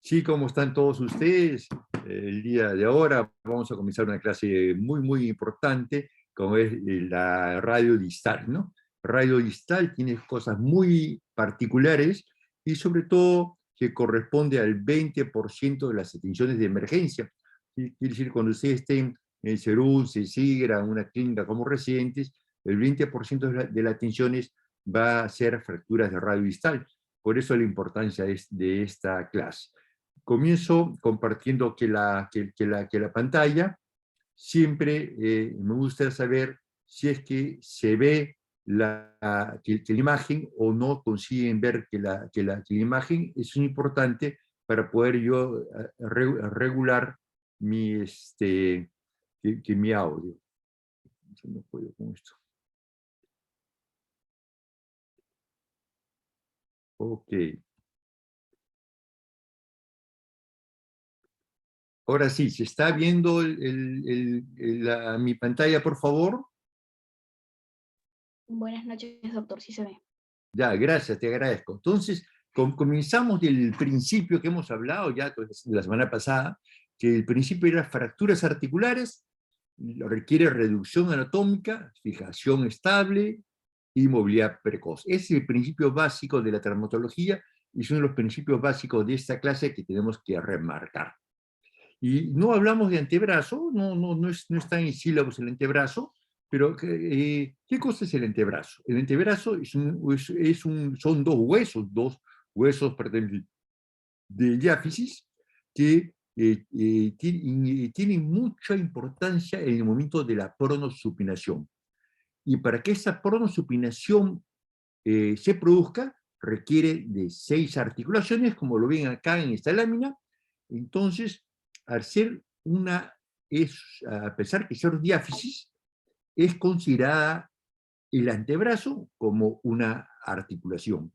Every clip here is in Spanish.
Sí, ¿cómo están todos ustedes? El día de ahora vamos a comenzar una clase muy, muy importante, como es la radio distal, ¿no? Radio distal tiene cosas muy particulares y sobre todo que corresponde al 20% de las atenciones de emergencia. Quiere decir, cuando ustedes estén en Serú, Cesigra, en una clínica como residentes, el 20% de las atenciones va a ser fracturas de radio distal. Por eso la importancia de esta clase. Comienzo compartiendo que la pantalla, siempre me gusta saber si es que se ve que la imagen o no consiguen ver que la imagen. Es importante para poder yo regular mi audio. No puedo con esto. Ok. Ahora sí, ¿se está viendo mi pantalla, por favor? Buenas noches, doctor, sí se ve. Ya, gracias, te agradezco. Entonces, comenzamos del principio que hemos hablado ya la semana pasada, que el principio era fracturas articulares, requiere reducción anatómica, fijación estable y movilidad precoz. Ese es el principio básico de la traumatología y es uno de los principios básicos de esta clase que tenemos que remarcar. Y no hablamos de antebrazo, no está en sílabos el antebrazo, pero ¿qué cosa es el antebrazo? El antebrazo son dos huesos de diáfisis que tienen mucha importancia en el momento de la pronosupinación. Y para que esa pronosupinación se produzca, requiere de 6 articulaciones, como lo ven acá en esta lámina. Entonces, al ser a pesar que ser diáfisis, es considerada el antebrazo como una articulación.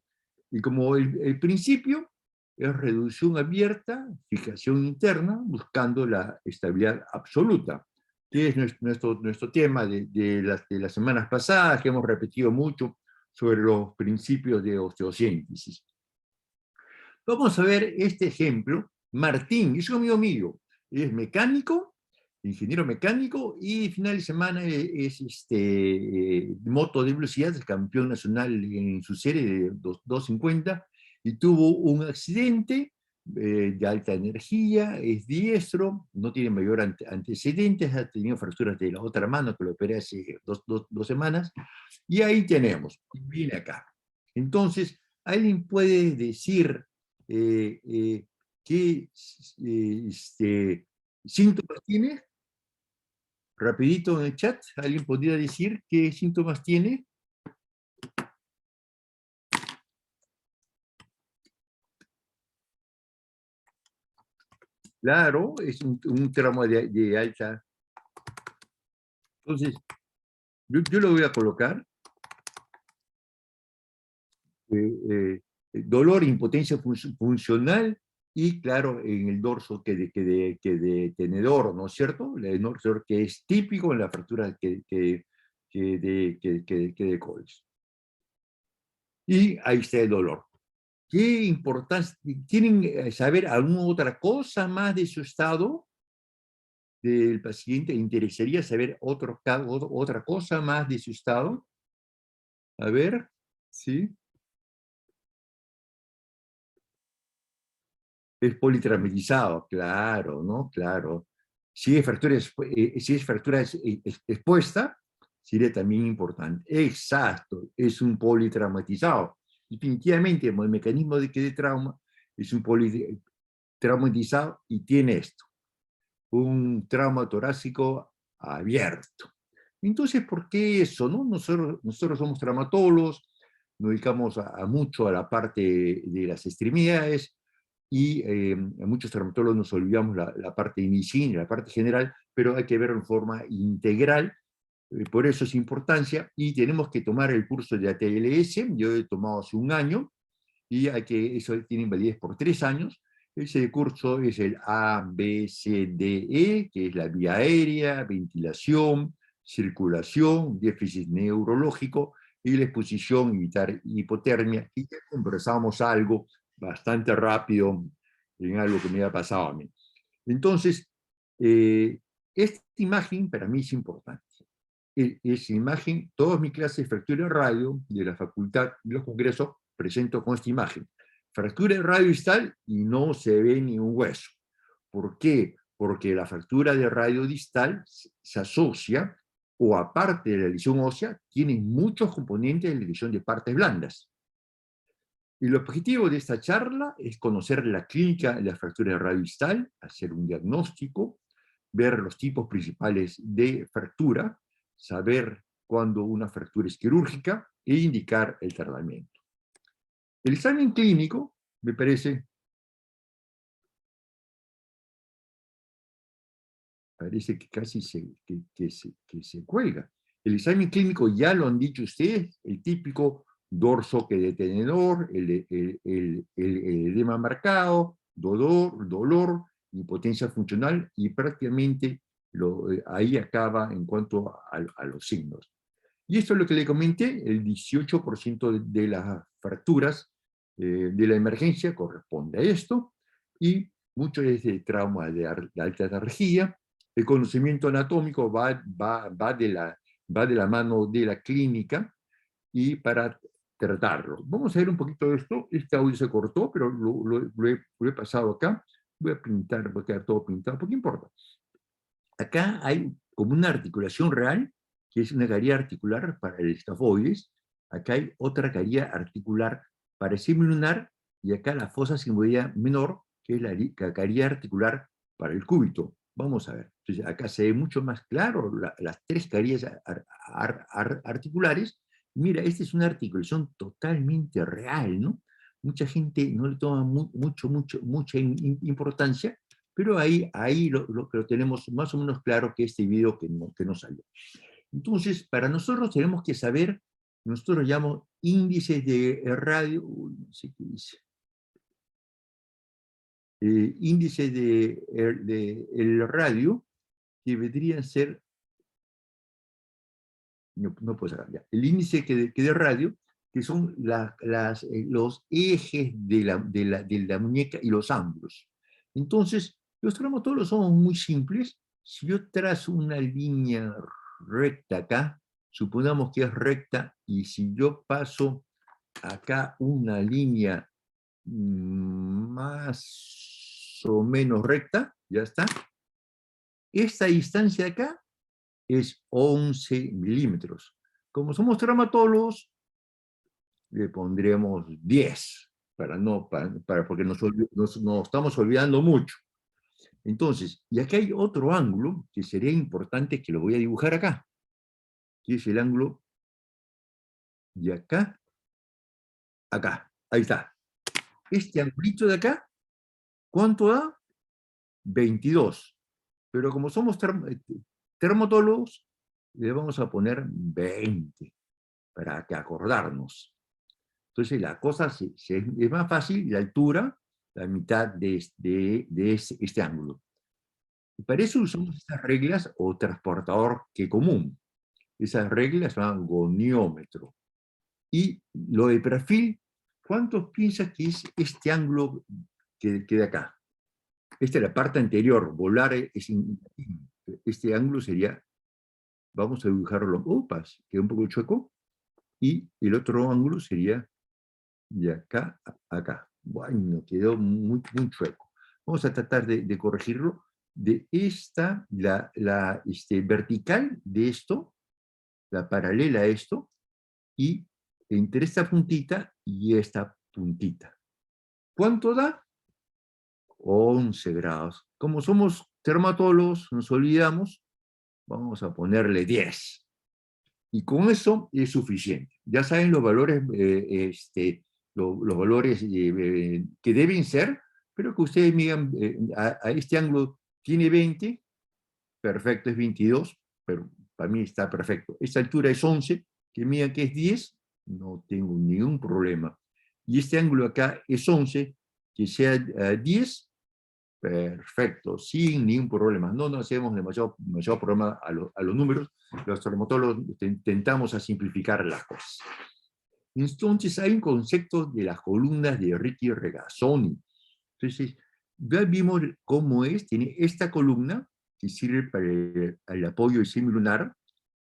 Y como el principio es reducción abierta, fijación interna, buscando la estabilidad absoluta, que es nuestro tema de las semanas pasadas, que hemos repetido mucho sobre los principios de osteosíntesis. Vamos a ver este ejemplo. Martín es un amigo mío, es mecánico, ingeniero mecánico, y final de semana es moto de velocidad, es campeón nacional en su serie de 250, y tuvo un accidente de alta energía, es diestro, no tiene mayor antecedentes, ha tenido fracturas de la otra mano que lo operé hace dos semanas, y ahí tenemos, viene acá. Entonces, ¿alguien puede decir qué síntomas tiene? Rapidito en el chat, ¿alguien podría decir qué síntomas tiene? Claro, es un trauma de alta. Entonces, yo lo voy a colocar. Dolor, impotencia funcional, y claro, en el dorso que de tenedor, ¿no es cierto? El dorso que es típico en la fractura de Colles. Y ahí está el dolor. ¿Qué importancia? ¿Tienen saber alguna otra cosa más de su estado del paciente? ¿Interesaría saber otra cosa más de su estado? A ver, ¿sí? Es politraumatizado, claro, ¿no? Claro. Si es fractura expuesta, sería también importante. Exacto, es un politraumatizado. Definitivamente, el mecanismo de trauma es un politraumatizado y tiene esto, un trauma torácico abierto. Entonces, ¿por qué eso, no? Nosotros somos traumatólogos, nos dedicamos mucho a la parte de las extremidades, y a muchos traumatólogos nos olvidamos la parte de medicina, la parte general, pero hay que verlo en forma integral, por eso es importancia, y tenemos que tomar el curso de ATLS. Yo he tomado hace un año, y eso tiene validez por 3 años. Ese curso es el ABCDE, que es la vía aérea, ventilación, circulación, déficit neurológico y la exposición, evitar hipotermia. Y ya conversamos algo bastante rápido en algo que me ha pasado a mí. Entonces, esta imagen para mí es importante. Esa imagen, todas mis clases de fractura de radio de la facultad de los congresos presento con esta imagen. Fractura de radio distal y no se ve ni un hueso. ¿Por qué? Porque la fractura de radio distal se asocia, o aparte de la lesión ósea, tiene muchos componentes de la lesión de partes blandas. Y el objetivo de esta charla es conocer la clínica de la fractura de radio distal, hacer un diagnóstico, ver los tipos principales de fractura, saber cuándo una fractura es quirúrgica e indicar el tratamiento. El examen clínico, me parece que casi se cuelga. El examen clínico ya lo han dicho ustedes, el típico dorso que de tenedor, el edema marcado, dolor, impotencia funcional, y prácticamente ahí acaba en cuanto a los signos. Y esto es lo que le comenté, el 18% de las fracturas de la emergencia corresponde a esto, y mucho es de trauma de alta energía. El conocimiento anatómico va de la mano de la clínica y para tratarlo. Vamos a ver un poquito de esto. Este audio se cortó, pero lo he pasado acá. Voy a pintar, va a quedar todo pintado, ¿por qué importa? Acá hay como una articulación real, que es una caría articular para el escafoides. Acá hay otra caría articular para el semilunar, y acá la fosa sigmoidea menor, que es la caría articular para el cúbito. Vamos a ver. Entonces, acá se ve mucho más claro las tres carías articulares. Mira, esta es una articulación totalmente real, ¿no? Mucha gente no le toma mucha importancia, pero ahí lo tenemos más o menos claro, que este video que no salió. Entonces, para nosotros tenemos que saber, nosotros llamamos índices de radio, no sé qué dice, índices de el radio, que vendrían ser, no puedo sacar ya, el índice que de radio, que son los ejes de la muñeca y los ángulos. Entonces, los traumatólogos somos muy simples. Si yo trazo una línea recta acá, supongamos que es recta, y si yo paso acá una línea más o menos recta, ya está. Esta distancia de acá es 11 milímetros. Como somos traumatólogos, le pondremos 10, porque nos estamos olvidando mucho. Entonces, y acá hay otro ángulo que sería importante, que lo voy a dibujar acá, que es el ángulo de acá, acá, ahí está. Este angulito de acá, ¿cuánto da? 22. Pero como somos termatólogos, le vamos a poner 20, para que acordarnos. Entonces la cosa es más fácil, la altura, la mitad de este ángulo. Y para eso usamos estas reglas o transportador que común. Esas reglas se llaman goniómetro. Y lo de perfil, ¿cuántos piensas que es este ángulo que de acá? Esta es la parte anterior, volar este ángulo sería, vamos a dibujarlo, opas, queda un poco chueco, y el otro ángulo sería de acá a acá. Bueno, quedó muy chueco. Vamos a tratar de corregirlo. De esta, la vertical de esto, la paralela a esto, y entre esta puntita y esta puntita. ¿Cuánto da? 11 grados. Como somos dermatólogos, nos olvidamos, vamos a ponerle 10. Y con eso es suficiente. Ya saben los valores, los valores que deben ser, pero que ustedes me digan, a este ángulo tiene 20, perfecto, es 22, pero para mí está perfecto. Esta altura es 11, que midan que es 10, no tengo ningún problema. Y este ángulo acá es 11, que sea 10, perfecto, sin ningún problema. No nos hacemos demasiado problema a los números. Los traumatólogos intentamos a simplificar las cosas. Entonces hay un concepto de las columnas de Ricky Regazzoni. Entonces, Ya vimos cómo es, tiene esta columna que sirve para el apoyo del semilunar.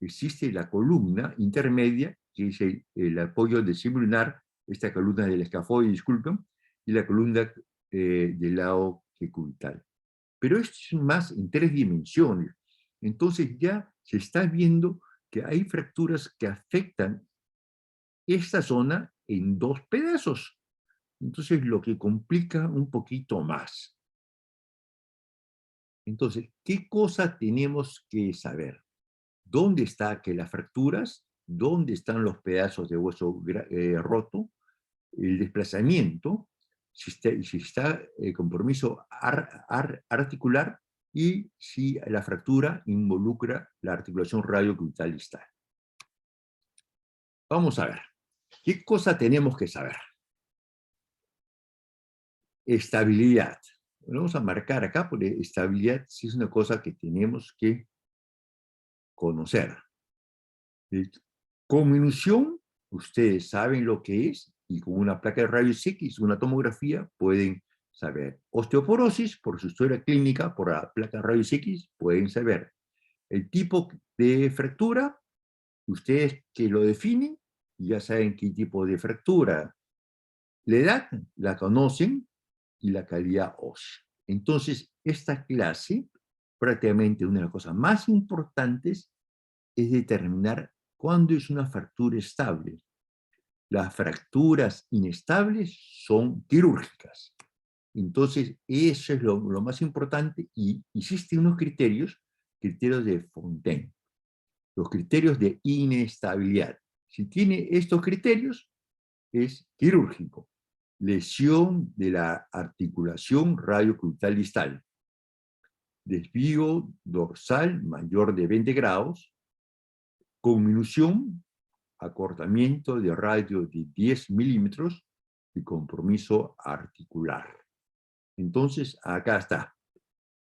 Existe la columna intermedia, que es el apoyo del semilunar, esta columna del escafoide, disculpen, y la columna del lado cubital. Pero esto es más en 3 dimensiones. Entonces ya se está viendo que hay fracturas que afectan esta zona en 2 pedazos. Entonces lo que complica un poquito más. Entonces, ¿qué cosa tenemos que saber? ¿Dónde están las fracturas? ¿Dónde están los pedazos de hueso roto? El desplazamiento, si está el compromiso articular y si la fractura involucra la articulación radiocubital distal. Vamos a ver. ¿Qué cosa tenemos que saber? Estabilidad. Vamos a marcar acá, porque estabilidad sí es una cosa que tenemos que conocer. Conminución, ustedes saben lo que es, y con una placa de rayos X, una tomografía, pueden saber. Osteoporosis, por su historia clínica, por la placa de rayos X, pueden saber. El tipo de fractura, ustedes que lo definen, ya saben qué tipo de fractura. La edad, la conocen, y la calidad ósea. Entonces, esta clase, prácticamente una de las cosas más importantes es determinar cuándo es una fractura estable. Las fracturas inestables son quirúrgicas. Entonces, eso es lo más importante, y existen unos criterios de Fontaine, los criterios de inestabilidad. Si tiene estos criterios, es quirúrgico. Lesión de la articulación radiocubital distal, desvío dorsal mayor de 20 grados, conminución, acortamiento de radio de 10 milímetros y compromiso articular. Entonces, acá está.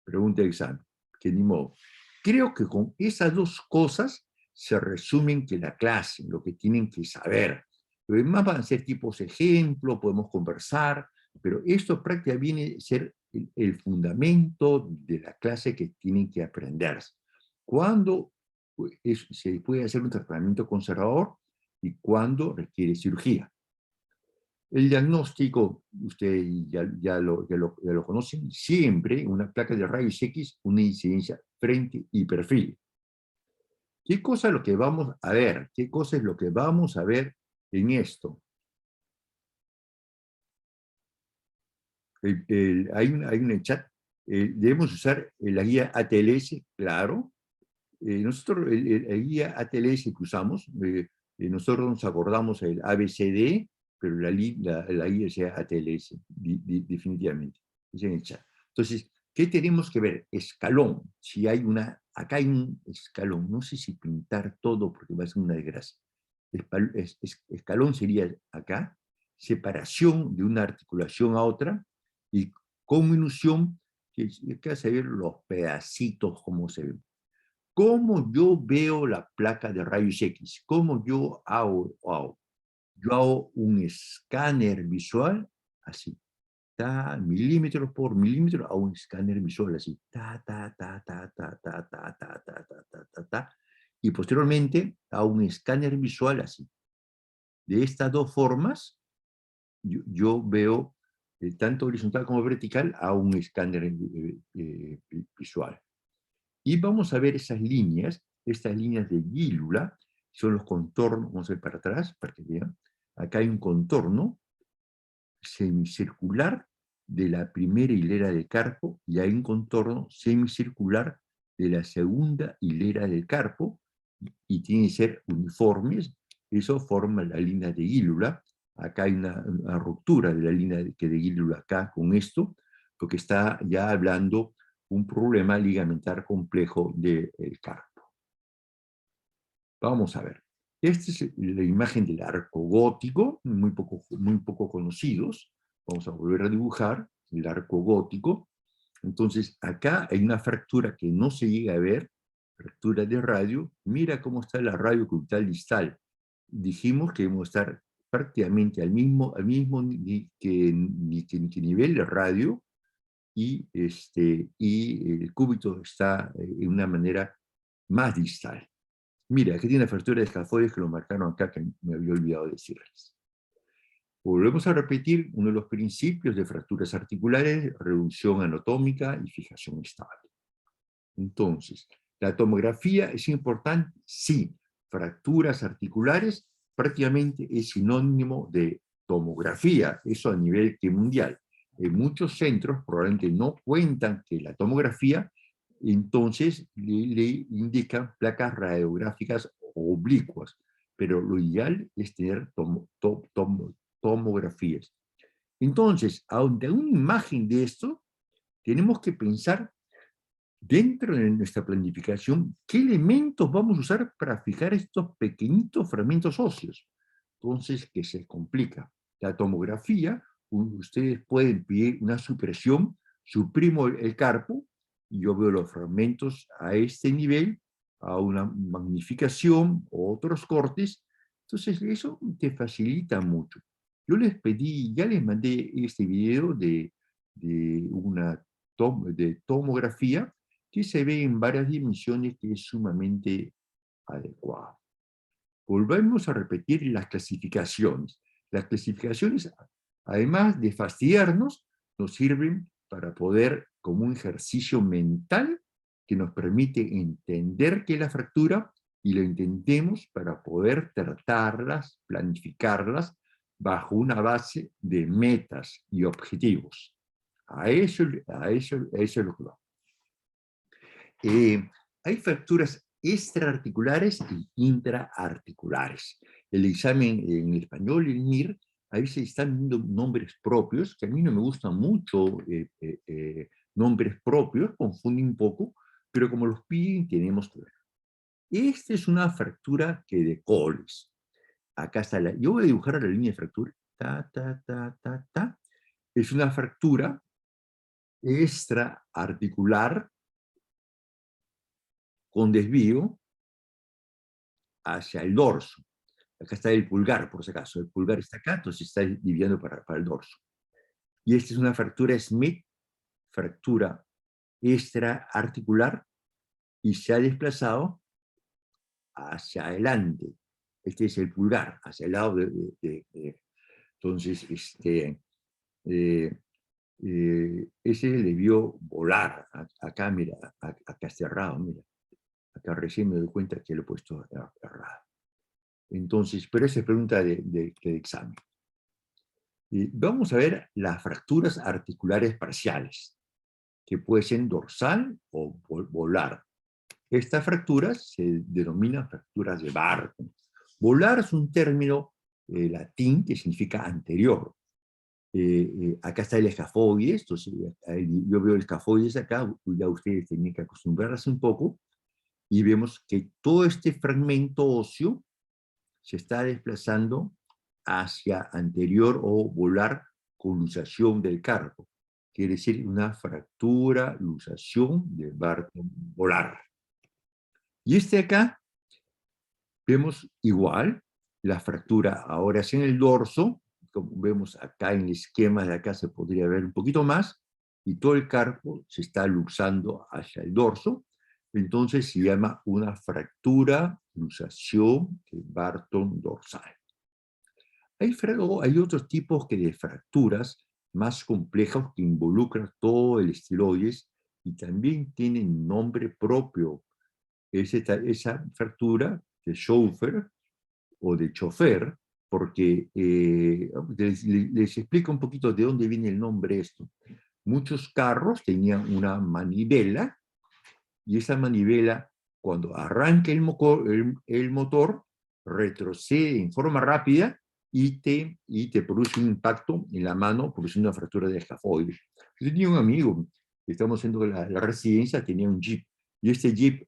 Pregunta de examen. Que ni modo. Creo que con esas 2 cosas se resumen que la clase, lo que tienen que saber. Lo demás van a ser tipos ejemplo, podemos conversar, pero esto prácticamente viene a ser el fundamento de la clase que tienen que aprender. ¿Cuándo se puede hacer un tratamiento conservador y cuándo requiere cirugía? El diagnóstico, ustedes ya lo conocen, siempre una placa de rayos X, una incidencia frente y perfil. ¿Qué cosa es lo que vamos a ver? ¿Qué cosa es lo que vamos a ver en esto? Hay un chat. Debemos usar la guía ATLS, claro. Nosotros, la guía ATLS que usamos, nosotros nos acordamos el ABCD, pero la guía sea ATLS, definitivamente. Es en el chat. Entonces, ¿qué tenemos que ver? Escalón. Si hay acá hay un escalón. No sé si pintar todo porque va a ser una desgracia. Escalón sería acá, separación de una articulación a otra, y conminución, que acá se ven los pedacitos como se ven. ¿Cómo yo veo la placa de rayos X? ¿Cómo yo hago? Yo hago un escáner visual, así, milímetro por milímetro, hago un escáner visual así, y posteriormente hago un escáner visual así. De estas 2 formas, yo veo tanto horizontal como vertical a un escáner visual. Y vamos a ver esas líneas, estas líneas de Gilula, son los contornos. Vamos a ver para atrás, para que vean. Acá hay un contorno semicircular de la primera hilera del carpo, y hay un contorno semicircular de la segunda hilera del carpo, y tienen que ser uniformes. Eso forma la línea de Gilula. Acá hay una ruptura de la línea de Gilula acá con esto, porque está ya hablando un problema ligamentar complejo del carpo. Vamos a ver. Esta es la imagen del arco gótico, muy poco conocidos. Vamos a volver a dibujar el arco gótico. Entonces, acá hay una fractura que no se llega a ver, fractura de radio. Mira cómo está la radio cubital distal. Dijimos que debemos estar prácticamente al mismo nivel de radio, y el cúbito está en una manera más distal. Mira, aquí tiene una fractura de escafoides que lo marcaron acá, que me había olvidado decirles. Volvemos a repetir uno de los principios de fracturas articulares: reducción anatómica y fijación estable. Entonces, ¿la tomografía es importante? Sí. Fracturas articulares prácticamente es sinónimo de tomografía, eso a nivel mundial. En muchos centros probablemente no cuentan que la tomografía, entonces le indican placas radiográficas oblicuas, pero lo ideal es tener tomografías. Entonces, ante una imagen de esto, tenemos que pensar dentro de nuestra planificación qué elementos vamos a usar para fijar estos pequeñitos fragmentos óseos. Entonces, ¿qué se complica? La tomografía, ustedes pueden pedir una supresión, suprimo el carpo, y yo veo los fragmentos a este nivel, a una magnificación, otros cortes. Entonces, eso te facilita mucho. Yo les pedí, ya les mandé este video de una tomografía que se ve en varias dimensiones, que es sumamente adecuado. Volvemos a repetir las clasificaciones. Las clasificaciones, además de fastidiarnos, nos sirven para poder, como un ejercicio mental, que nos permite entender qué es la fractura, y lo entendemos para poder tratarlas, planificarlas, bajo una base de metas y objetivos. A eso es lo que vamos. Hay fracturas extraarticulares y intraarticulares. El examen en español, el MIR, a veces están dando nombres propios, que a mí no me gustan mucho nombres propios, confunden un poco, pero como los piden, tenemos que ver. Esta es una fractura que de Coles. Acá está yo voy a dibujar la línea de fractura. Ta, ta, ta, ta, ta. Es una fractura extraarticular con desvío hacia el dorso. Acá está el pulgar, por si acaso. El pulgar está acá, entonces está dividiendo para el dorso. Y esta es una fractura Smith, fractura extraarticular, y se ha desplazado hacia adelante. Este es el pulgar, hacia el lado entonces, ese debió volar. Acá, mira, acá cerrado, mira. Acá recién me doy cuenta que lo he puesto errado. Entonces, pero esa es pregunta de examen. Vamos a ver las fracturas articulares parciales, que pueden ser dorsal o volar. Estas fracturas se denominan fracturas de Barton. Volar es un término latín que significa anterior. Acá está el escafoides, entonces yo veo el escafoides acá, ya ustedes tienen que acostumbrarse un poco, y vemos que todo este fragmento óseo se está desplazando hacia anterior o volar con luxación del carpo. Quiere decir una fractura, luxación de Barton volar. Y este acá, vemos igual, la fractura ahora es en el dorso, como vemos acá en el esquema de acá se podría ver un poquito más, y todo el carpo se está luxando hacia el dorso. Entonces se llama una fractura, luxación de Barton dorsal. Hay otros tipos de fracturas más complejas que involucran todo el estiloides y también tienen nombre propio. Esa fractura de Schoeffer o de chofer, porque les explico un poquito de dónde viene el nombre esto. Muchos carros tenían una manivela, y esa manivela, cuando arranca el motor, retrocede en forma rápida y te produce un impacto en la mano, produciendo una fractura de escafoide. Yo tenía un amigo, estamos haciendo la residencia, tenía un Jeep, y este Jeep,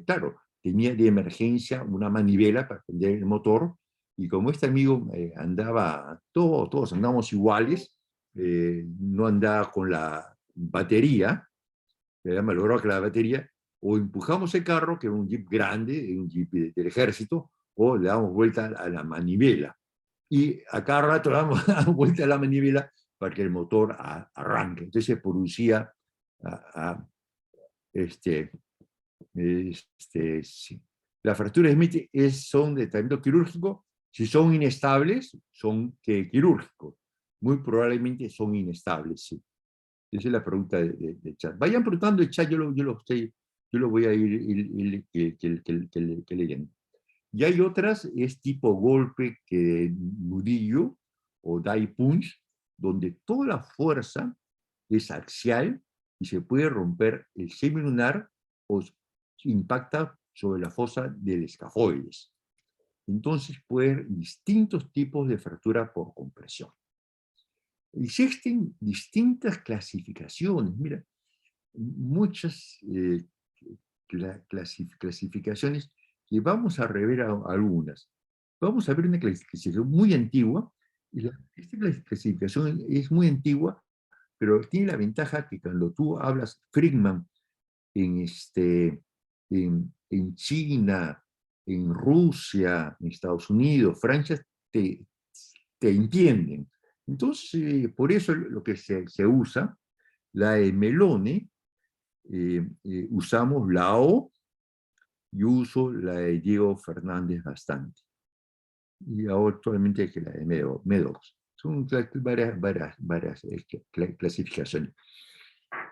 claro, tenía de emergencia una manivela para prender el motor, y como este amigo andaba, todos andábamos iguales, no andaba con la batería, le malogró que la batería, o empujamos el carro, que era un Jeep grande, un Jeep del ejército, o le damos vuelta a la manivela. Y a cada rato le damos vuelta a la manivela para que el motor arranque. Entonces se producía sí. Las fracturas de Smith son de tratamiento quirúrgico. Si son inestables, son quirúrgicos. Muy probablemente son inestables, sí. Esa es la pregunta de chat. Vayan preguntando el chat, yo lo voy a ir leyendo. Y hay otras, es tipo golpe que nudillo o die punch, donde toda la fuerza es axial y se puede romper el semilunar o impacta sobre la fosa del escafoides. Entonces puede haber distintos tipos de fractura por compresión. Existen distintas clasificaciones, mira, muchas clasificaciones que vamos a rever algunas. Vamos a ver una clasificación muy antigua, y esta clasificación es muy antigua, pero tiene la ventaja que cuando tú hablas Friedman en China, en Rusia, en Estados Unidos, Francia, te entienden. Entonces, por eso lo que se usa, la de Melone, usamos la O, y uso la de Diego Fernández bastante. Y ahora actualmente que la de Medox. Son varias clasificaciones.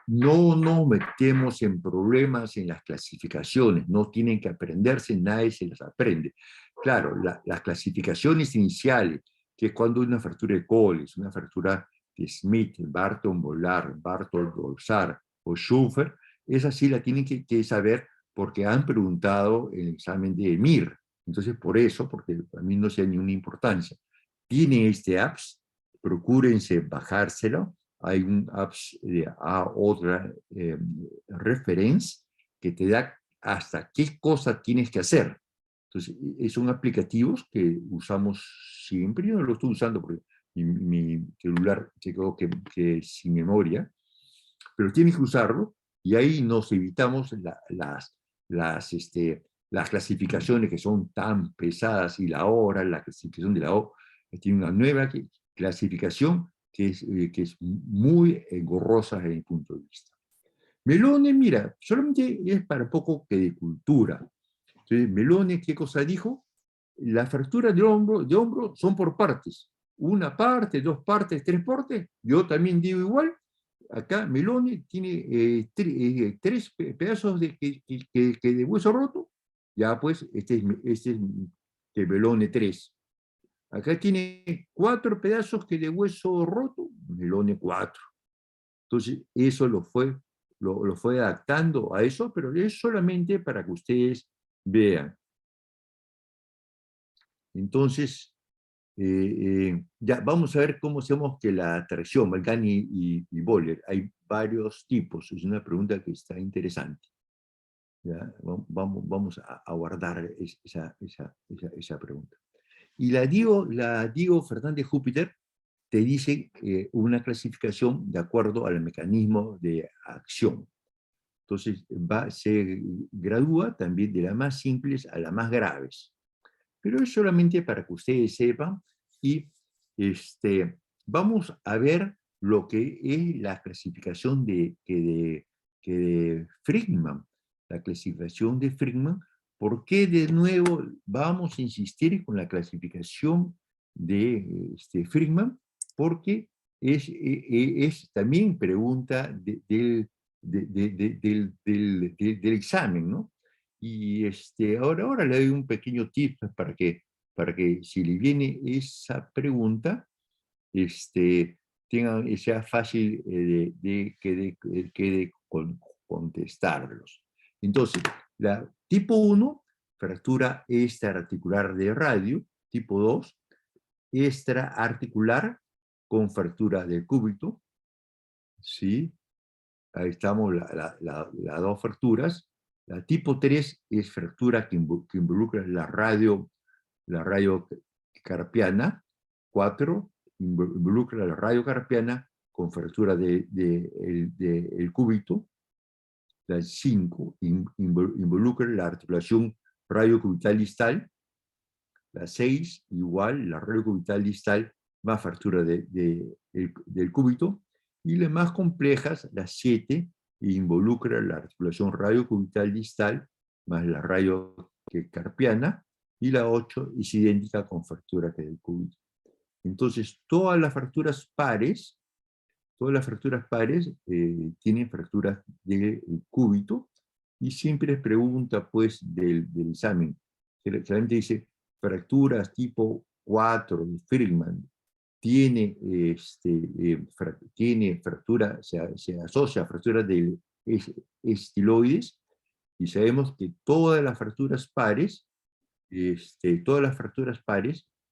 No nos metemos en problemas en las clasificaciones, no tienen que aprenderse, nadie se las aprende. Claro, las clasificaciones iniciales, que es cuando una fractura de Coles, una fractura de Smith, Barton Bolar, Barton Bolsar o Schuffer, esa sí la tienen que saber porque han preguntado en el examen de EMIR. Entonces, por eso, porque a mí no sea ninguna importancia. Tienen este apps, procúrense bajárselo. Hay un apps a otra referencia que te da hasta qué cosa tienes que hacer. Entonces, son aplicativos que usamos siempre. Yo no lo estoy usando porque mi celular se quedó que sin memoria, pero tienes que usarlo y ahí nos evitamos las clasificaciones que son tan pesadas y la hora, la clasificación de la O, tiene una nueva clasificación que es muy engorrosa desde mi punto de vista. Melone, mira, solamente es para poco que de cultura. Entonces, Melone, ¿qué cosa dijo? Las fracturas de hombro son por partes. Una parte, dos partes, tres partes. Yo también digo igual. Acá Melone tiene tres pedazos de hueso roto. Ya pues, este es de Melone 3. Acá tiene 4 pedazos de hueso roto, Melone 4. Entonces, eso lo fue adaptando a eso, pero es solamente para que ustedes vean. Entonces, ya vamos a ver cómo hacemos que la tracción, Balgani y Boller, hay varios tipos, es una pregunta que está interesante. ¿Ya? Vamos a guardar esa pregunta. Y la Diego Fernández Júpiter te dice una clasificación de acuerdo al mecanismo de acción. Entonces, se gradúa también de las más simples a las más graves. Pero es solamente para que ustedes sepan y vamos a ver lo que es la clasificación de Friedman. La clasificación de Friedman, ¿por qué de nuevo vamos a insistir con la clasificación de Friedman? Porque es también pregunta del examen, ¿no? Y ahora le doy un pequeño tip para que si le viene esa pregunta, sea fácil de contestarlos. Entonces, la tipo 1, fractura extraarticular de radio. Tipo 2, extraarticular con fractura del cúbito. ¿Sí? Ahí estamos, las dos fracturas. La tipo 3 es fractura que involucra la radio carpiana. 4 involucra la radio carpiana con fractura del cúbito. La 5 involucra la articulación radiocubital distal. La 6 igual, la radiocubital distal más fractura del cúbito, y las más complejas, las 7, involucra la articulación radiocubital distal más la radiocarpiana, y la 8 es idéntica con fractura que del cúbito. Entonces, todas las fracturas pares tienen fracturas del cúbito, y siempre pregunta pues del examen. Generalmente dice, fracturas tipo 4 de Friedman, tiene fractura, se asocia a fracturas del estiloides, y sabemos que todas las fracturas pares,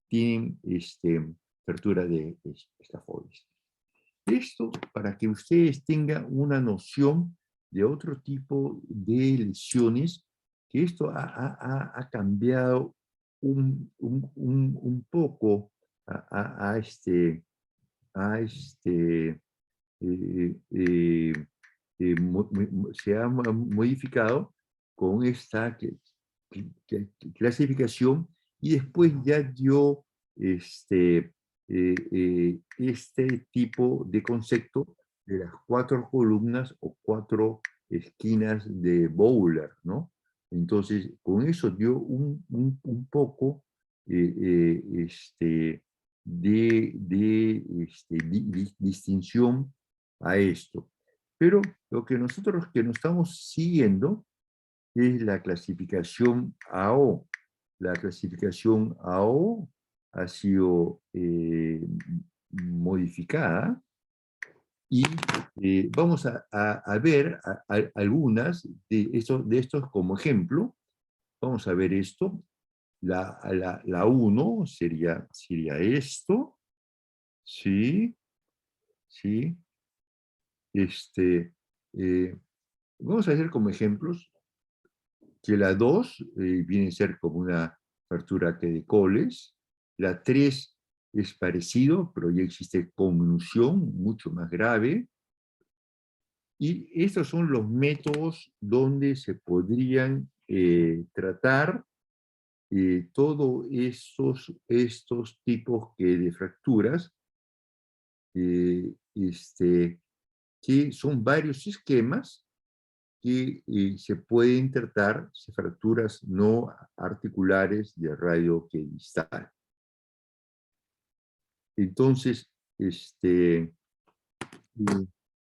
tienen fractura de escafoides. Esto para que ustedes tengan una noción de otro tipo de lesiones, que esto ha cambiado un poco eh, eh, se ha modificado con esta clasificación, y después ya dio este tipo de concepto de las 4 columnas o 4 esquinas de Bowler, ¿no? Entonces, con eso dio un poco de distinción a esto. Pero lo que nosotros que nos estamos siguiendo es la clasificación AO. La clasificación AO ha sido modificada, y vamos a ver algunas de estos como ejemplo. Vamos a ver esto. La 1 sería esto, ¿sí? ¿Sí? Vamos a hacer como ejemplos que la 2 viene a ser como una fractura que de Coles, la 3 es parecido, pero ya existe convolución mucho más grave, y estos son los métodos donde se podrían tratar todos estos tipos de fracturas, que son varios esquemas que se pueden tratar fracturas no articulares de radio que distal. Entonces,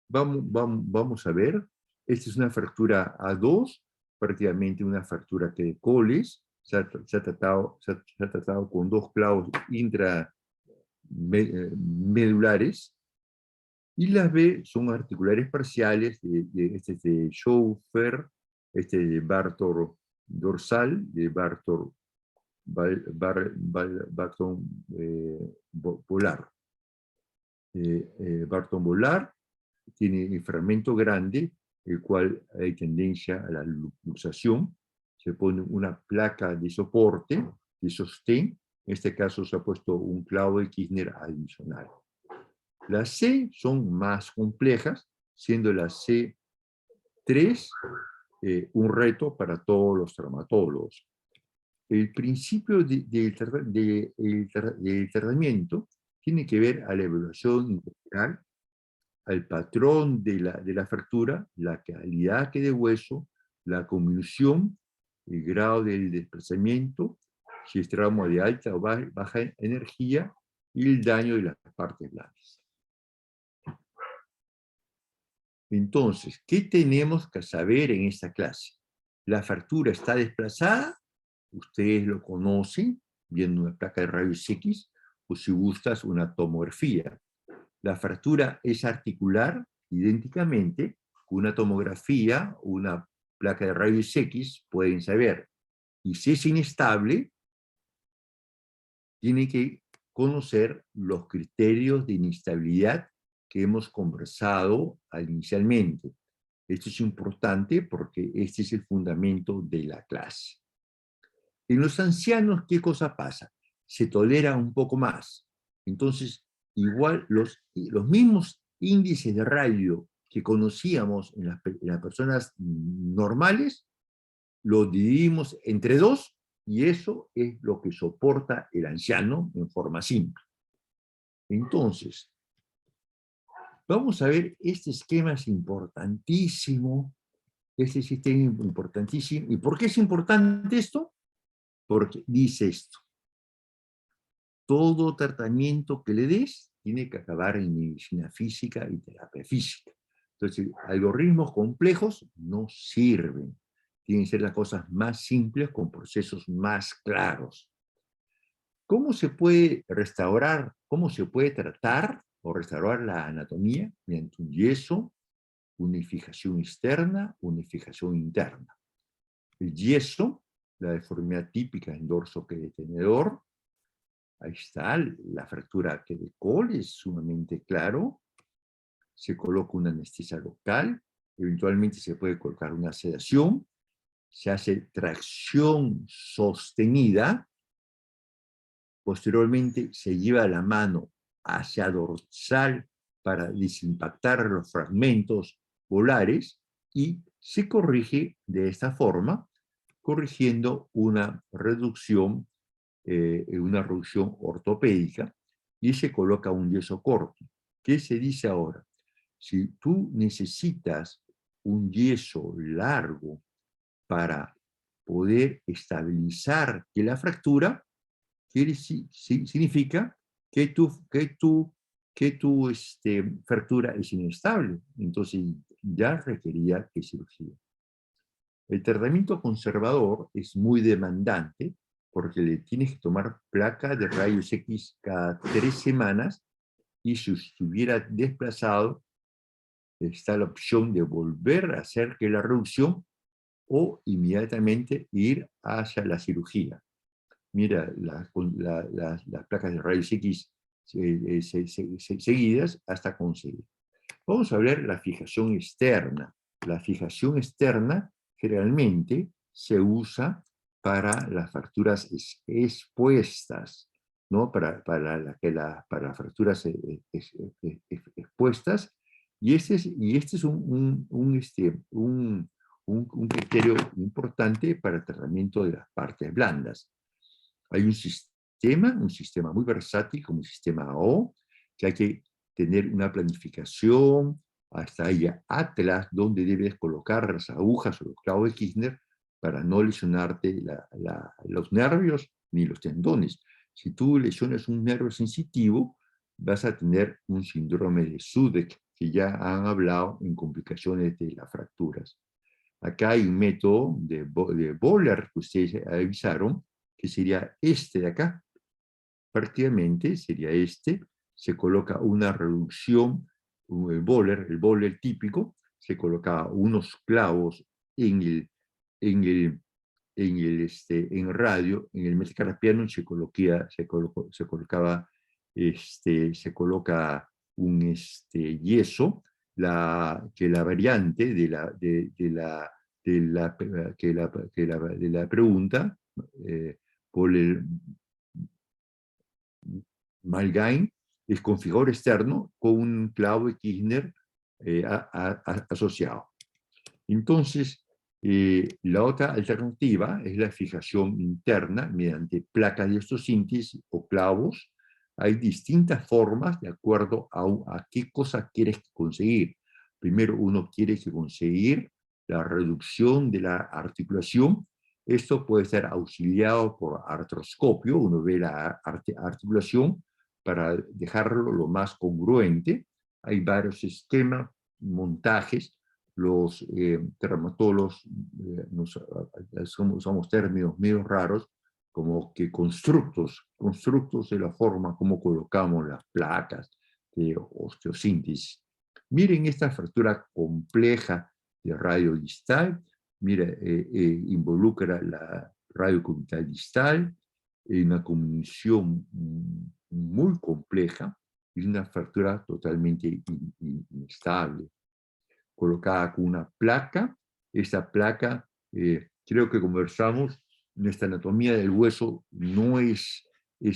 vamos a ver. Esta es una fractura A2, prácticamente una fractura que de Coles. Se ha tratado con 2 clavos intramedulares, y las B son articulares parciales, este es de Schoeffer, este de Barton dorsal, de Barton Volar. Barton Volar tiene un fragmento grande, el cual hay tendencia a la luxación. Se pone una placa de soporte, de sostén. En este caso se ha puesto un clavo de Kirchner adicional. Las C son más complejas, siendo la C3 un reto para todos los traumatólogos. El principio del tratamiento tiene que ver a la evaluación integral, al patrón de la fractura, la calidad que de hueso, la convolución, el grado del desplazamiento, si es trauma de alta o baja energía, y el daño de las partes blandas. Entonces, ¿qué tenemos que saber en esta clase? La fractura está desplazada, ustedes lo conocen, viendo una placa de rayos X, o si gustas una tomografía. La fractura es articular, idénticamente, con una tomografía, una placa de rayos X, pueden saber. Y si es inestable, tienen que conocer los criterios de inestabilidad que hemos conversado inicialmente. Esto es importante porque este es el fundamento de la clase. En los ancianos, ¿qué cosa pasa? Se tolera un poco más. Entonces, igual los mismos índices de radio que conocíamos en las personas normales, los dividimos entre 2, y eso es lo que soporta el anciano en forma simple. Entonces, Vamos a ver, este esquema es importantísimo. Este sistema es importantísimo. ¿Y por qué es importante esto? Porque dice esto: todo tratamiento que le des tiene que acabar en medicina física y terapia física. Entonces, algoritmos complejos no sirven. Tienen que ser las cosas más simples con procesos más claros. ¿Cómo se puede restaurar, cómo se puede tratar o restaurar la anatomía? Mediante un yeso, unificación externa, unificación interna. El yeso, la deformidad típica en dorso que de tenedor. Ahí está, la fractura que de Cole es sumamente claro. Se coloca una anestesia local, eventualmente se puede colocar una sedación, se hace tracción sostenida, posteriormente se lleva la mano hacia dorsal para desimpactar los fragmentos molares y se corrige de esta forma, corrigiendo una reducción ortopédica, y se coloca un yeso corto. ¿Qué se dice ahora? Si tú necesitas un yeso largo para poder estabilizar que la fractura, significa que tu fractura es inestable. Entonces ya requería que cirugía. El tratamiento conservador es muy demandante porque le tienes que tomar placa de rayos X cada 3 semanas, y si estuviera desplazado, está la opción de volver a hacer que la reducción o inmediatamente ir hacia la cirugía. Mira, las placas de rayos X seguidas hasta conseguir. Vamos a ver la fijación externa. La fijación externa generalmente se usa para las fracturas expuestas, ¿no? Para las fracturas expuestas. Y este es un criterio importante para el tratamiento de las partes blandas. Hay un sistema muy versátil como el sistema O, que hay que tener una planificación, hasta ahí atlas donde debes colocar las agujas o los clavos de Kirchner para no lesionarte los nervios ni los tendones. Si tú lesionas un nervio sensitivo, vas a tener un síndrome de Sudeck, que ya han hablado en complicaciones de las fracturas. Acá hay un método de Boller que ustedes avisaron, que sería este de acá. Prácticamente sería este. Se coloca una reducción, el bowler típico, se colocaba unos clavos en el radio, en el metacarpiano, se coloca un yeso, que la variante de la pregunta, por el Malgain, es con fijador externo con un clavo de Kirchner asociado. Entonces, la otra alternativa es la fijación interna mediante placas de osteosíntesis o clavos. Hay distintas formas de acuerdo a qué cosa quieres conseguir. Primero, uno quiere conseguir la reducción de la articulación. Esto puede ser auxiliado por artroscopio. Uno ve la articulación para dejarlo lo más congruente. Hay varios esquemas, montajes. Los traumatólogos usamos términos medio raros, como que constructos de la forma como colocamos las placas de osteosíntesis. Miren esta fractura compleja de radio distal. Mira, involucra la radio cubital distal, una comunicación muy compleja, y una fractura totalmente inestable, colocada con una placa. Esta placa, creo que conversamos, nuestra anatomía del hueso no es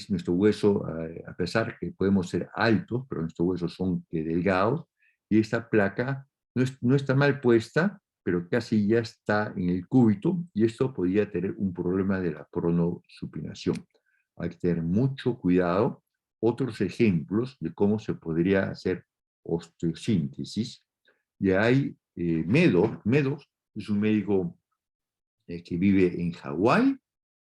nuestro hueso, a pesar que podemos ser altos, pero nuestros huesos son delgados, y esta placa no está mal puesta, pero casi ya está en el cúbito, y esto podría tener un problema de la pronosupinación. Hay que tener mucho cuidado. Otros ejemplos de cómo se podría hacer osteosíntesis. Y hay Meadows es un médico que vive en Hawái,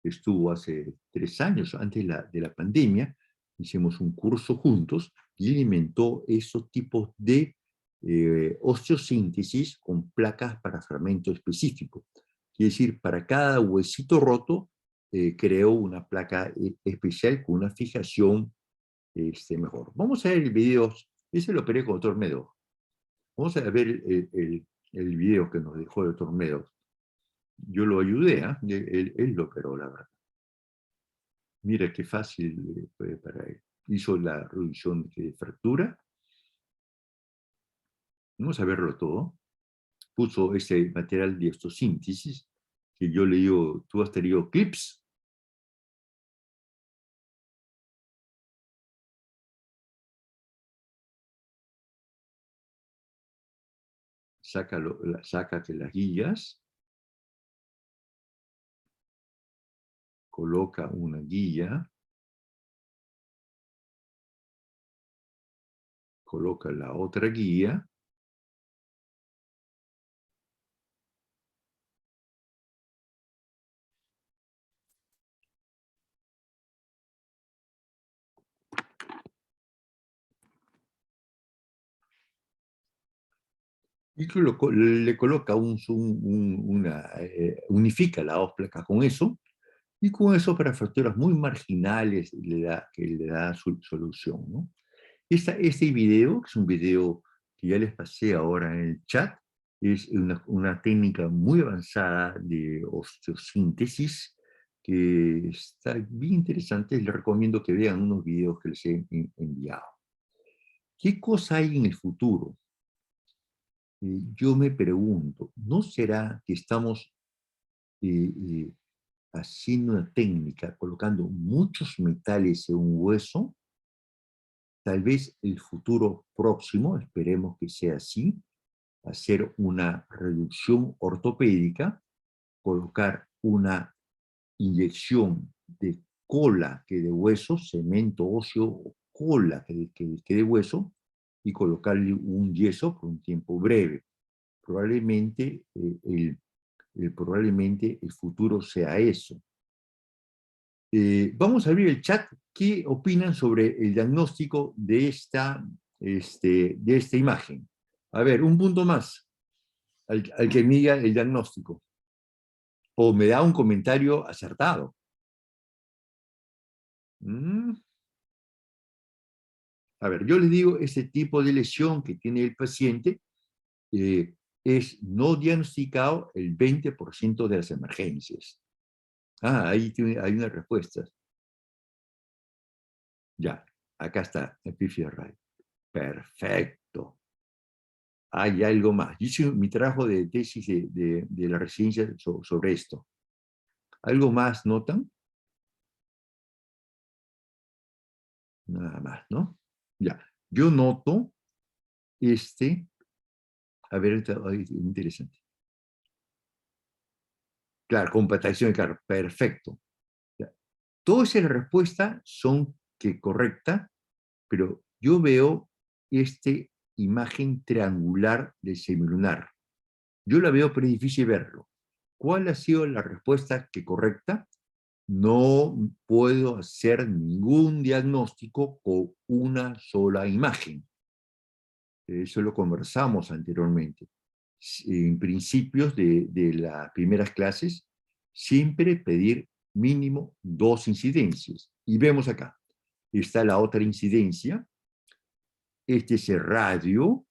estuvo hace 3 años, antes de la pandemia, hicimos un curso juntos y él inventó esos tipos de osteosíntesis con placas para fragmento específico. Quiere decir, para cada huesito roto, creó una placa especial con una fijación mejor. Vamos a ver el video, ese lo operé con el doctor Meadows. Vamos a ver el video que nos dejó el doctor Meadows. Yo lo ayudé, él lo operó, la verdad. Mira qué fácil fue para él. Hizo la reducción de fractura. Vamos a verlo todo. Puso ese material de osteosíntesis, que yo le digo, tú has tenido clips. Sácate las guías. Coloca una guía. Coloca la otra guía. Y le coloca unifica las dos placas con eso, y con eso para fracturas muy marginales que le da su solución, ¿no? Este video, que es un video que ya les pasé ahora en el chat, es una técnica muy avanzada de osteosíntesis que está bien interesante. Les recomiendo que vean unos videos que les he enviado. ¿Qué cosa hay en el futuro? Yo me pregunto, ¿no será que estamos haciendo una técnica, colocando muchos metales en un hueso? Tal vez el futuro próximo, esperemos que sea así, hacer una reducción ortopédica, colocar una inyección de cola que de hueso, cemento óseo o cola que de hueso, y colocarle un yeso por un tiempo breve. Probablemente probablemente el futuro sea eso. Vamos a abrir el chat. ¿Qué opinan sobre el diagnóstico de esta imagen? A ver, un punto más al que me diga el diagnóstico. O me da un comentario acertado. A ver, yo les digo, ese tipo de lesión que tiene el paciente es no diagnosticado el 20% de las emergencias. Ahí hay una respuesta. Ya, acá está, epífise radio. Perfecto. Hay algo más. Yo hice mi trabajo de tesis de la residencia sobre esto. ¿Algo más notan? Nada más, ¿no? Ya. Yo noto a ver, interesante. Claro, compactación, claro, perfecto. Ya. Todas esas respuestas son correctas, pero yo veo imagen triangular del semilunar. Yo la veo, pero es difícil verlo. ¿Cuál ha sido la respuesta correcta? No puedo hacer ningún diagnóstico con una sola imagen. Eso lo conversamos anteriormente. En principios de las primeras clases, siempre pedir mínimo 2 incidencias. Y vemos acá, está la otra incidencia, este es el radio,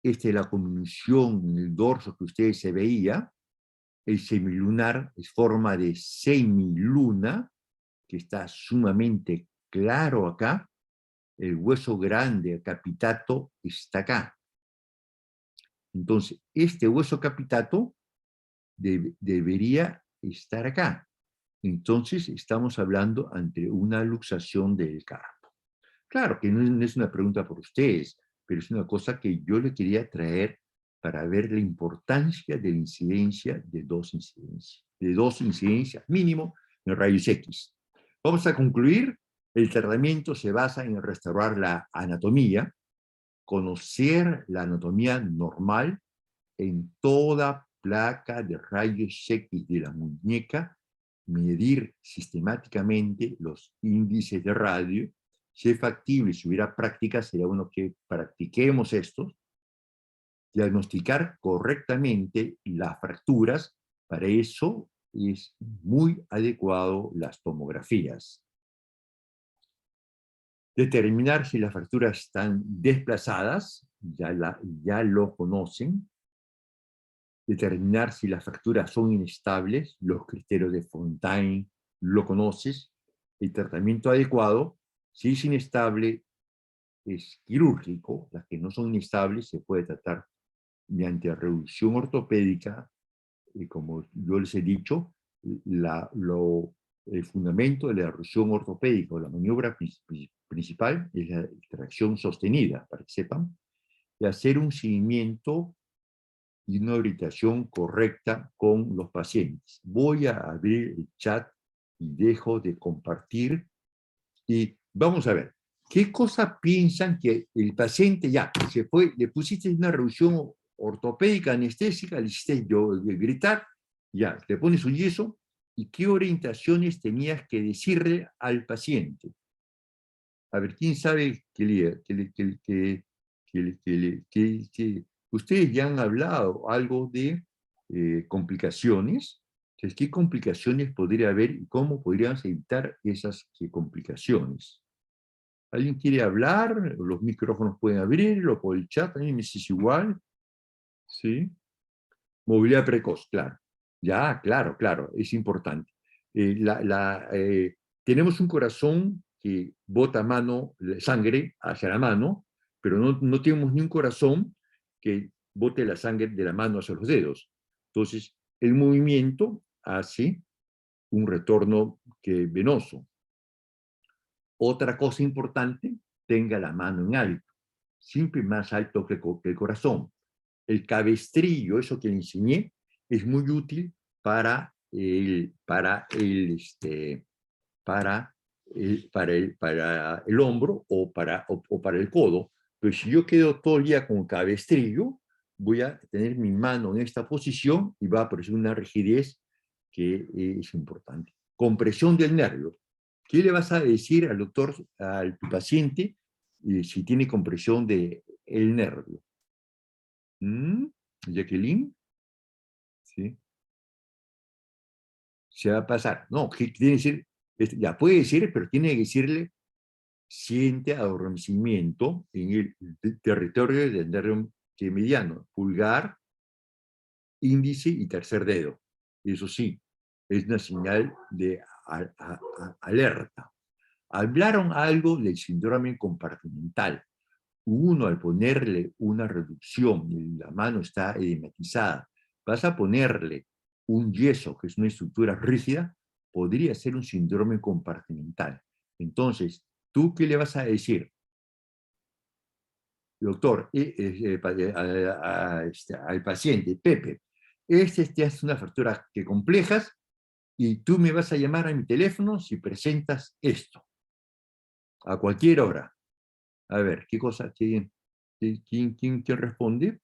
esta es la convolución en el dorso que ustedes se veía, el semilunar es forma de semiluna, que está sumamente claro acá, el hueso grande, capitato, está acá. Entonces, este hueso capitato debería estar acá. Entonces, estamos hablando ante una luxación del carpo. Claro que no es una pregunta por ustedes, pero es una cosa que yo le quería traer para ver la importancia de la incidencia de 2 incidencias mínimo en rayos X. Vamos a concluir. El tratamiento se basa en restaurar la anatomía, conocer la anatomía normal en toda placa de rayos X de la muñeca, medir sistemáticamente los índices de radio. Si es factible, si hubiera práctica, sería bueno que practiquemos esto, diagnosticar correctamente las fracturas. Para eso es muy adecuado las tomografías. Determinar si las fracturas están desplazadas, ya lo conocen. Determinar si las fracturas son inestables, los criterios de Fontaine, lo conoces. El tratamiento adecuado, si es inestable, es quirúrgico. Las que no son inestables se puede tratar mediante reducción ortopédica. Como yo les he dicho, el fundamento de la reducción ortopédica o la maniobra principal es la tracción sostenida, para que sepan, y hacer un seguimiento y una orientación correcta con los pacientes. Voy a abrir el chat y dejo de compartir y vamos a ver, ¿qué cosa piensan que el paciente ya se fue, le pusiste una reducción ortopédica, anestésica, le hiciste gritar, ya, le pones un yeso, y qué orientaciones tenías que decirle al paciente? A ver, ¿quién sabe que ustedes ya han hablado algo de complicaciones? Entonces, ¿qué complicaciones podría haber y cómo podríamos evitar esas complicaciones? ¿Alguien quiere hablar? Los micrófonos pueden abrirlo por el chat, a mí me es igual. ¿Sí? Movilidad precoz, claro. Ya, claro, claro, es importante. Tenemos un corazón que bota sangre hacia la mano, pero no tenemos ni un corazón que bote la sangre de la mano hacia los dedos. Entonces, el movimiento hace un retorno venoso. Otra cosa importante, tenga la mano en alto, siempre más alto que el corazón. El cabestrillo, eso que le enseñé, es muy útil para el hombro o para el codo. Pero si yo quedo todo el día con cabestrillo, voy a tener mi mano en esta posición y va a aparecer una rigidez que es importante. Compresión del nervio. ¿Qué le vas a decir al doctor, al paciente, si tiene compresión del nervio? Jacqueline, ¿sí? Se va a pasar. No, ¿qué tiene que decir? Ya puede decir, pero tiene que decirle, siente adormecimiento en el territorio del nervio mediano, pulgar, índice y tercer dedo. Eso sí, es una señal de alerta. Hablaron algo del síndrome compartimental. Uno, al ponerle una reducción y la mano está edematizada, vas a ponerle un yeso, que es una estructura rígida, podría ser un síndrome compartimental. Entonces, ¿tú qué le vas a decir? Doctor, al paciente, Pepe, es una fractura complejas y tú me vas a llamar a mi teléfono si presentas esto, a cualquier hora. A ver, ¿qué cosa? ¿Quién responde?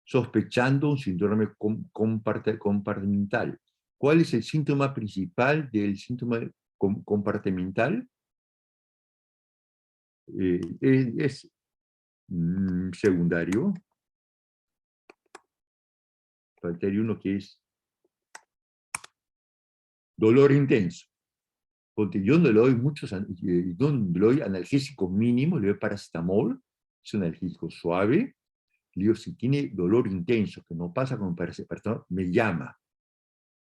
Sospechando un síndrome compartimental. ¿Cuál es el síntoma principal del síntoma compartimental? Es secundario. Faltaría uno que es dolor intenso. Porque yo no le doy no le doy analgésicos mínimos, le doy paracetamol, es un analgésico suave. Le digo, si tiene dolor intenso, que no pasa con paracetamol, me llama.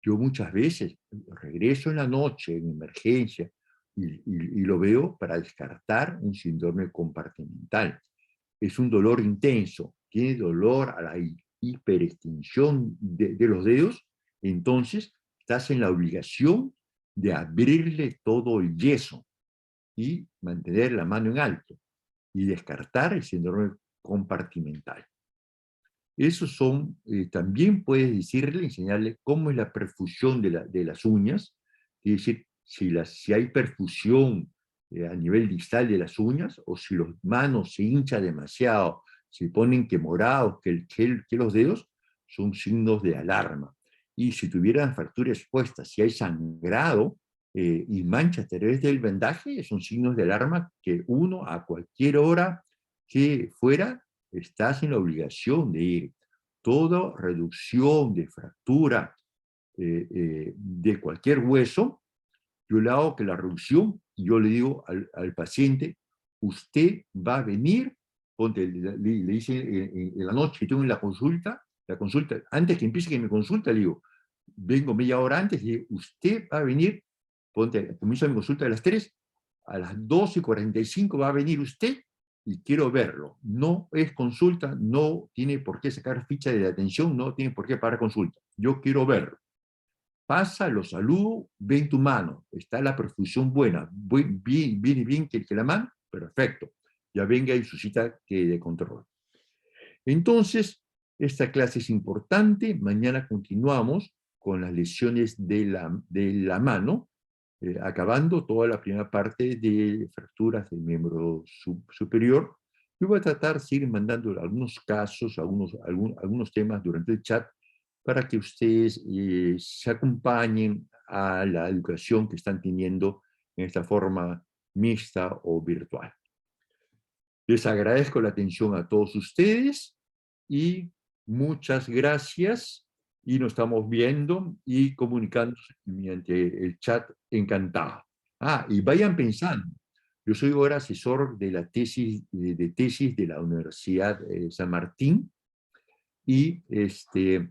Yo muchas veces regreso en la noche, en emergencia, y lo veo para descartar un síndrome compartimental. Es un dolor intenso, tiene dolor a la hiperextensión de los dedos, entonces estás en la obligación de abrirle todo el yeso y mantener la mano en alto y descartar el síndrome compartimental. Esos son, también puedes decirle, enseñarle cómo es la perfusión de las uñas, es decir, si hay perfusión a nivel distal de las uñas, o si los manos se hinchan demasiado, se ponen que morados, que los dedos, son signos de alarma. Y si tuvieran fractura expuesta, si hay sangrado y manchas a través del vendaje, son signos de alarma que uno a cualquier hora que fuera está en la obligación de ir. Toda reducción de fractura de cualquier hueso, yo le hago que la reducción, yo le digo al paciente, usted va a venir, ponte, le dice en la noche que tengo la consulta, antes que empiece mi consulta, le digo, vengo media hora antes, le digo, usted va a venir, ponte, comienzo mi consulta a las 3, a las 12:45 va a venir usted y quiero verlo. No es consulta, no tiene por qué sacar ficha de atención, no tiene por qué pagar consulta. Yo quiero verlo. Pasa, lo saludo, ven tu mano, está la perfusión buena, viene bien que la mano, perfecto, ya venga y su cita de control. Entonces, esta clase es importante, mañana continuamos con las lesiones de la mano, acabando toda la primera parte de fracturas del miembro superior. Yo voy a tratar de seguir mandando algunos casos, algunos temas durante el chat, para que ustedes se acompañen a la educación que están teniendo en esta forma mixta o virtual. Les agradezco la atención a todos ustedes y muchas gracias, y nos estamos viendo y comunicando mediante el chat. Encantado. Y vayan pensando, yo soy ahora asesor de la tesis de la Universidad San Martín, y estoy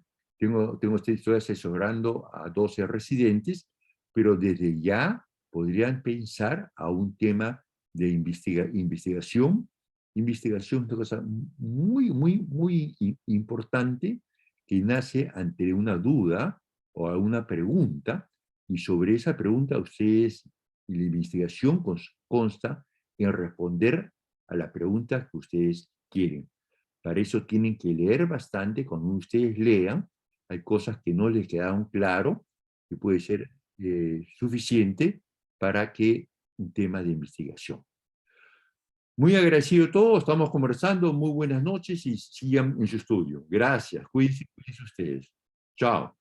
asesorando a 12 residentes, pero desde ya podrían pensar a un tema de investigación. Investigación es una cosa muy, muy, muy importante que nace ante una duda o una pregunta, y sobre esa pregunta ustedes, y la investigación consta en responder a la pregunta que ustedes quieren. Para eso tienen que leer bastante. Cuando ustedes lean, hay cosas que no les quedaron claro, que puede ser suficiente para que un tema de investigación. Muy agradecido a todos, estamos conversando, muy buenas noches y sigan en su estudio. Gracias, cuídense ustedes. Chao.